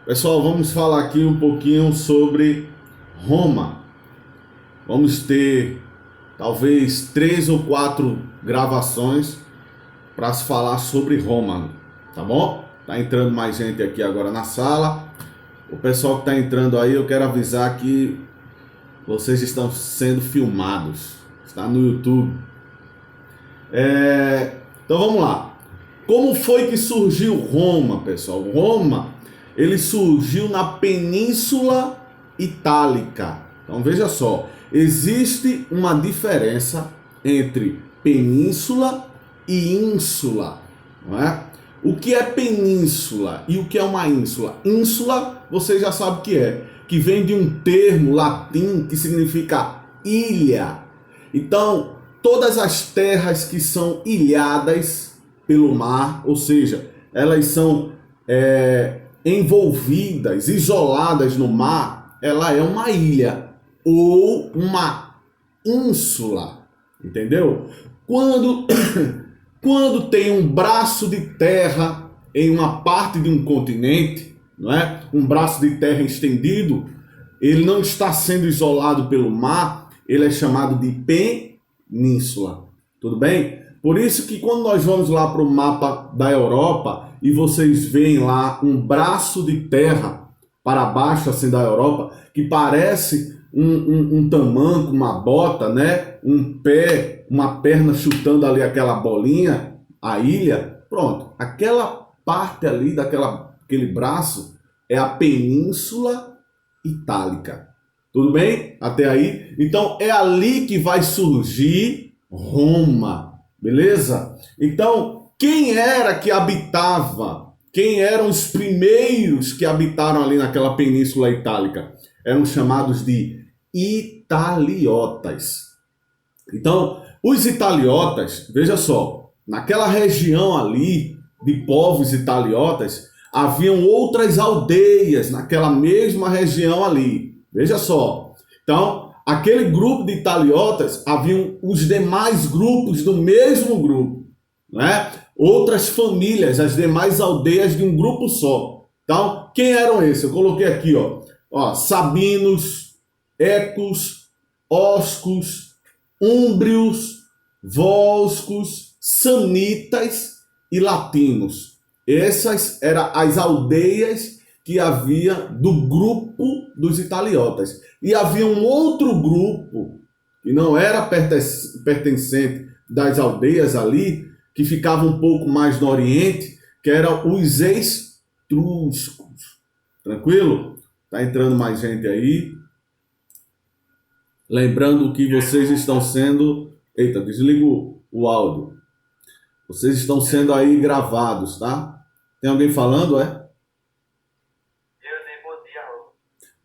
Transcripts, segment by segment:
Pessoal, vamos falar aqui um pouquinho sobre Roma. Vamos ter talvez 3 ou 4 gravações para se falar sobre Roma, tá bom? Tá entrando mais gente aqui agora na sala. O pessoal que tá entrando aí, eu quero avisar que vocês estão sendo filmados. Está no YouTube. Então vamos lá. Como foi que surgiu Roma, pessoal? Roma, ele surgiu na Península Itálica. Então veja só, existe uma diferença entre península e ínsula, não é? O que é península e o que é uma ínsula? Ínsula, você já sabe o que vem de um termo latim que significa ilha. Então, todas as terras que são ilhadas pelo mar, ou seja, elas são envolvidas, isoladas no mar, ela é uma ilha ou uma ínsula, entendeu? Quando, quando tem um braço de terra em uma parte de um continente, não é? Um braço de terra estendido, ele não está sendo isolado pelo mar, ele é chamado de península, tudo bem? Por isso que quando nós vamos lá para o mapa da Europa e vocês veem lá um braço de terra para baixo assim da Europa, que parece um tamanco, uma bota, né? Um pé, uma perna chutando ali aquela bolinha, a ilha, pronto. Aquela parte ali aquele braço é a Península Itálica. Tudo bem? Até aí? Então é ali que vai surgir Roma. Beleza? Então, quem era que habitava? Quem eram os primeiros que habitaram ali naquela Península Itálica? Eram chamados de italiotas. Então, os italiotas, veja só, naquela região ali de povos italiotas, haviam outras aldeias naquela mesma região ali. Veja só. Então, aquele grupo de italiotas, haviam os demais grupos do mesmo grupo, né? Outras famílias, as demais aldeias de um grupo só. Então, quem eram esses? Eu coloquei aqui, Sabinos, Ecos, Oscos, Úmbrios, Volscos, Samitas e Latinos. Essas eram as aldeias que havia do grupo dos italiotas. E havia um outro grupo que não era pertencente das aldeias ali, que ficava um pouco mais no Oriente, que eram os etruscos. Tranquilo? Tá entrando mais gente aí. Lembrando que vocês estão sendo... Eita, desliga o áudio. Vocês estão sendo aí gravados, tá? Tem alguém falando, é?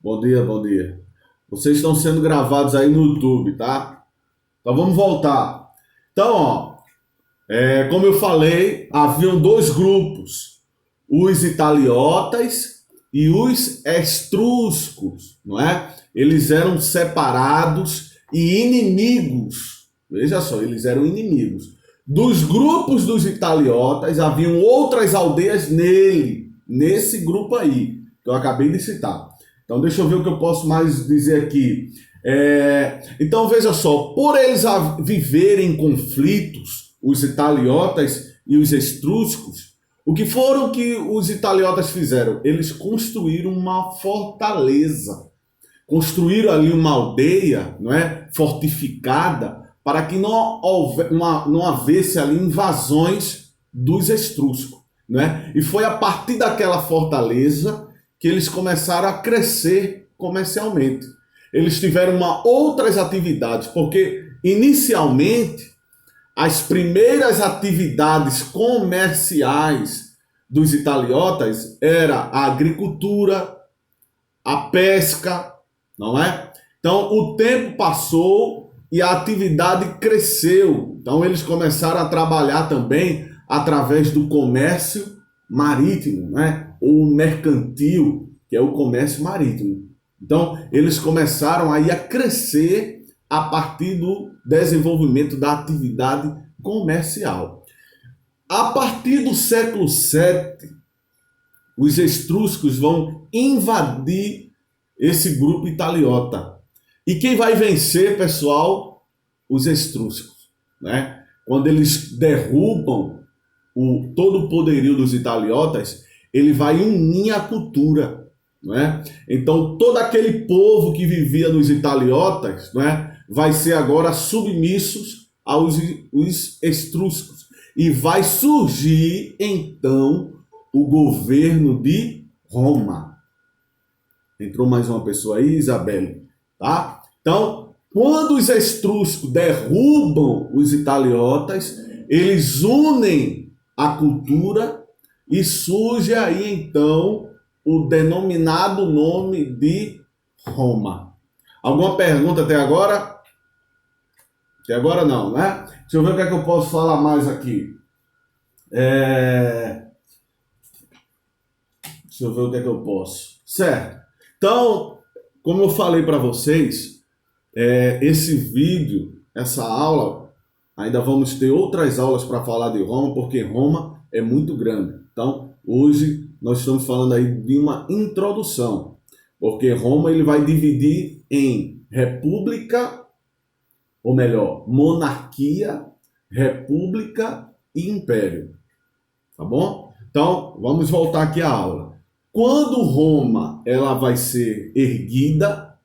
Bom dia, bom dia. Vocês estão sendo gravados aí no YouTube, tá? Então vamos voltar. Então, como eu falei, haviam 2 grupos. Os italiotas e os etruscos, não é? Eles eram separados e inimigos. Veja só, eles eram inimigos. Dos grupos dos italiotas, haviam outras aldeias nesse grupo aí, que eu acabei de citar. Então, deixa eu ver o que eu posso mais dizer aqui. Então, veja só, por eles viverem conflitos, os italiotas e os etruscos, o que foram que os italiotas fizeram? Eles construíram uma fortaleza, construíram ali uma aldeia, não é, fortificada, para que não havesse ali invasões dos etruscos, né? E foi a partir daquela fortaleza que eles começaram a crescer comercialmente. Eles tiveram outras atividades, porque inicialmente as primeiras atividades comerciais dos italiotas era a agricultura, a pesca, não é? Então o tempo passou e a atividade cresceu. Então eles começaram a trabalhar também através do comércio marítimo, né? Ou mercantil, que é o comércio marítimo. Então eles começaram aí a crescer a partir do desenvolvimento da atividade comercial. A partir do século VII, os etruscos vão invadir esse grupo italiota. E quem vai vencer, pessoal? Os etruscos, né? Quando eles derrubam todo o poderio dos italiotas, ele vai unir a cultura, não é? Então todo aquele povo que vivia nos italiotas, não é, vai ser agora submissos aos os etruscos e vai surgir então o governo de Roma. Entrou mais uma pessoa aí, Isabelle, tá? Então, quando os etruscos derrubam os italiotas, eles unem a cultura e surge aí então o denominado nome de Roma. Alguma pergunta até agora? Até agora não, né? Deixa eu ver o que é que eu posso falar mais aqui. Deixa eu ver o que é que eu posso. Certo. Então, como eu falei para vocês, esse vídeo, essa aula, ainda vamos ter outras aulas para falar de Roma, porque Roma é muito grande. Então, hoje nós estamos falando aí de uma introdução, porque Roma ele vai dividir em república, ou melhor, monarquia, república e império. Tá bom? Então, vamos voltar aqui à aula. Quando Roma ela vai ser erguida,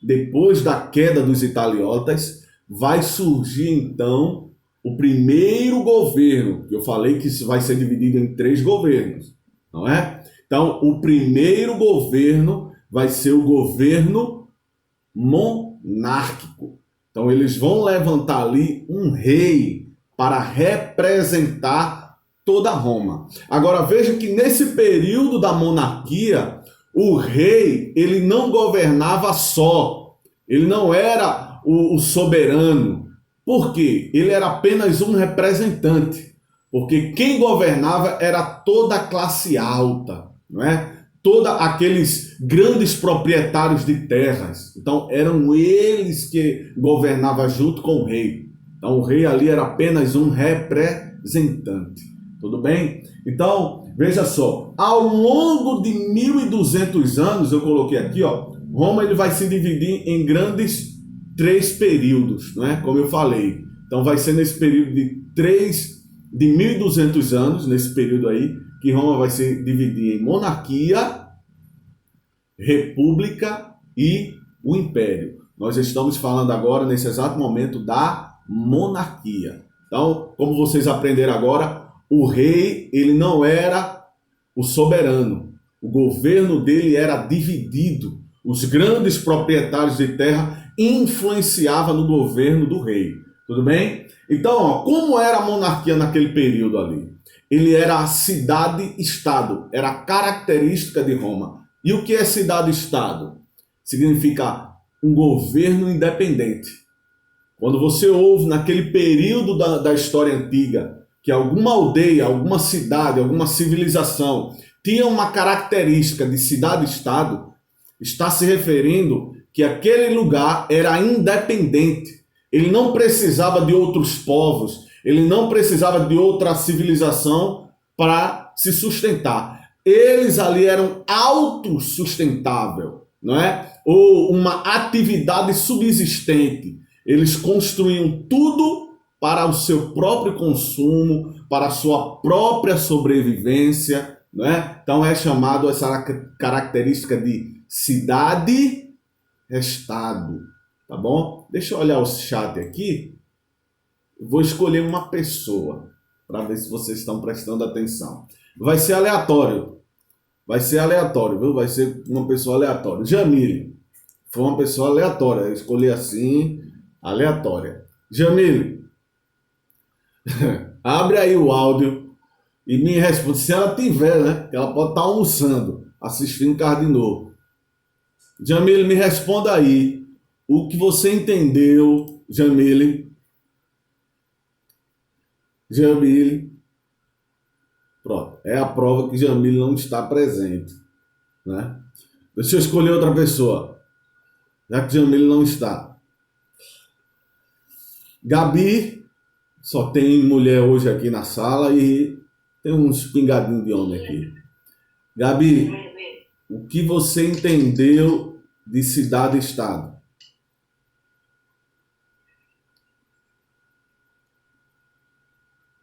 depois da queda dos italiotas, vai surgir então o primeiro governo, que eu falei que vai ser dividido em 3 governos, não é? Então, o primeiro governo vai ser o governo monárquico. Então, eles vão levantar ali um rei para representar toda Roma. Agora, veja que nesse período da monarquia, o rei, ele não governava só, ele não era o soberano. Por quê? Ele era apenas um representante, porque quem governava era toda a classe alta, não é? Todos aqueles grandes proprietários de terras. Então, eram eles que governavam junto com o rei. Então, o rei ali era apenas um representante. Tudo bem? Então, veja só, ao longo de 1.200 anos, eu coloquei aqui, ó, Roma ele vai se dividir em grandes 3 períodos, não é? Como eu falei. Então, vai ser nesse período de 1.200 anos, nesse período aí, que Roma vai se dividir em monarquia, república e o império. Nós estamos falando agora, nesse exato momento, da monarquia. Então, como vocês aprenderam agora, o rei, ele não era o soberano. O governo dele era dividido. Os grandes proprietários de terra influenciavam no governo do rei. Tudo bem? Então, ó, como era a monarquia naquele período ali? Ele era a cidade-estado. Era a característica de Roma. E o que é cidade-estado? Significa um governo independente. Quando você ouve naquele período da história antiga que alguma aldeia, alguma cidade, alguma civilização tinha uma característica de cidade-estado, está se referindo que aquele lugar era independente. Ele não precisava de outros povos, ele não precisava de outra civilização para se sustentar. Eles ali eram autossustentáveis, não é? Ou uma atividade subsistente. Eles construíam tudo para o seu próprio consumo, para a sua própria sobrevivência, né? Então é chamado essa característica de cidade-estado, tá bom? Deixa eu olhar o chat aqui. Vou escolher uma pessoa para ver se vocês estão prestando atenção. Vai ser aleatório. Vai ser aleatório, viu? Vai ser uma pessoa aleatória. Jamile. Foi uma pessoa aleatória. Eu escolhi assim, aleatória. Jamile. Abre aí o áudio e me responde, se ela tiver, né? Ela pode estar almoçando, assistindo Carro de Novo. Jamile, me responda aí o que você entendeu, Jamile. Jamile. Pronto, é a prova que Jamile não está presente, né? Deixa eu escolher outra pessoa, já que Jamile não está. Gabi. Só tem mulher hoje aqui na sala e tem uns pingadinhos de homem aqui. Gabi, o que você entendeu de cidade-estado?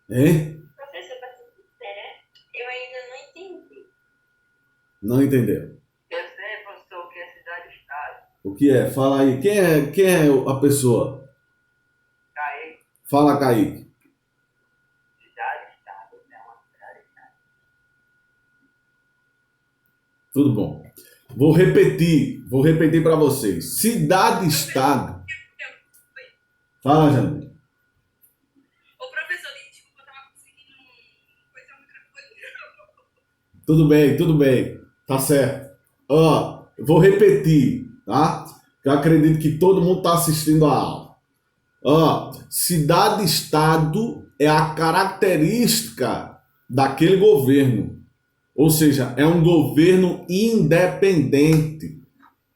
Hein? Professor, para ser sincera, eu ainda não entendi. Não entendeu? Eu sei, professor, o que é cidade-estado. O que é? Fala aí. Quem é a pessoa? Caí, Fala, Kaique. cidade-estado, é uma cidade-estado. Tudo bom. Vou repetir para vocês. Cidade-estado. Fala, Jane. Ô, professor, desculpa, eu tava conseguindo coisa no microfone. Tudo bem, tudo bem. Tá certo. Ó, vou repetir, tá? Eu acredito que todo mundo está assistindo a aula. Ó, cidade-estado é a característica daquele governo. Ou seja, é um governo independente,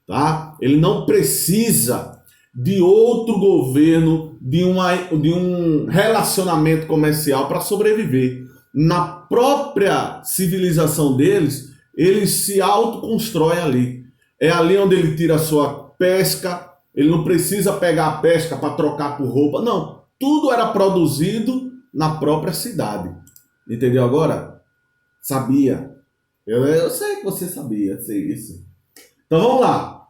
tá? Ele não precisa de outro governo, de um relacionamento comercial para sobreviver. Na própria civilização deles, ele se autoconstrói ali. É ali onde ele tira a sua pesca, ele não precisa pegar a pesca para trocar por roupa, não. Tudo era produzido na própria cidade. Entendeu agora? Sabia. Eu sei que você sabia, eu sei isso. Então vamos lá.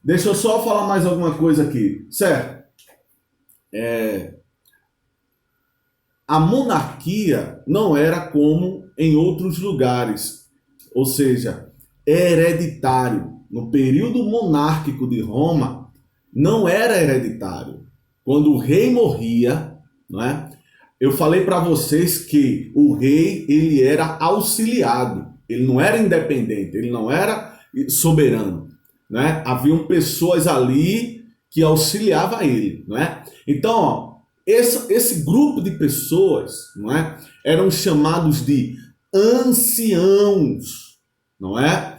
Deixa eu só falar mais alguma coisa aqui. Certo? A monarquia não era como em outros lugares. Ou seja, é hereditário. No período monárquico de Roma, não era hereditário. Quando o rei morria, não é? Eu falei para vocês que o rei ele era auxiliado, ele não era independente, ele não era soberano, né? Haviam pessoas ali que auxiliavam ele, não é? Então, ó, esse grupo de pessoas, não é? Eram chamados de anciãos, não é?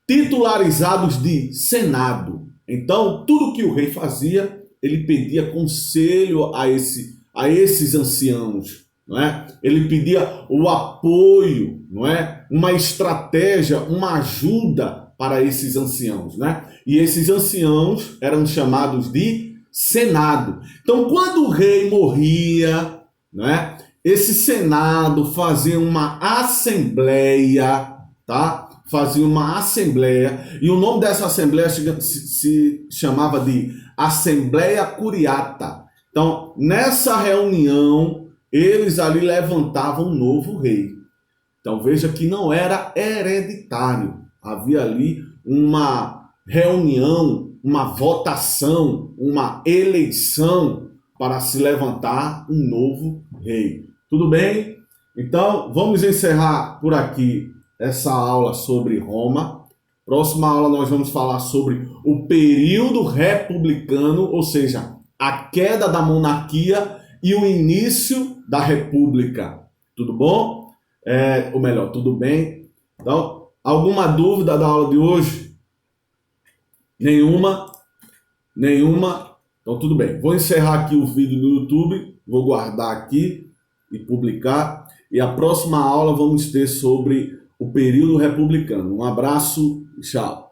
Titularizados de senado. Então, tudo que o rei fazia, ele pedia conselho a esses anciãos, não é? Ele pedia o apoio, não é? Uma estratégia, uma ajuda para esses anciãos, né? E esses anciãos eram chamados de senado. Então, quando o rei morria, não é? Esse senado fazia uma assembleia, tá? Fazia uma assembleia, e o nome dessa assembleia se chamava de Assembleia Curiata. Então, nessa reunião, eles ali levantavam um novo rei. Então, veja que não era hereditário. Havia ali uma reunião, uma votação, uma eleição para se levantar um novo rei. Tudo bem? Então, vamos encerrar por aqui essa aula sobre Roma. Próxima aula nós vamos falar sobre o período republicano, ou seja, a queda da monarquia e o início da república. Tudo bom? Ou melhor, tudo bem? Então, alguma dúvida da aula de hoje? Nenhuma? Nenhuma? Então, tudo bem. Vou encerrar aqui o vídeo no YouTube, vou guardar aqui e publicar. E a próxima aula vamos ter sobre o período republicano. Um abraço, tchau.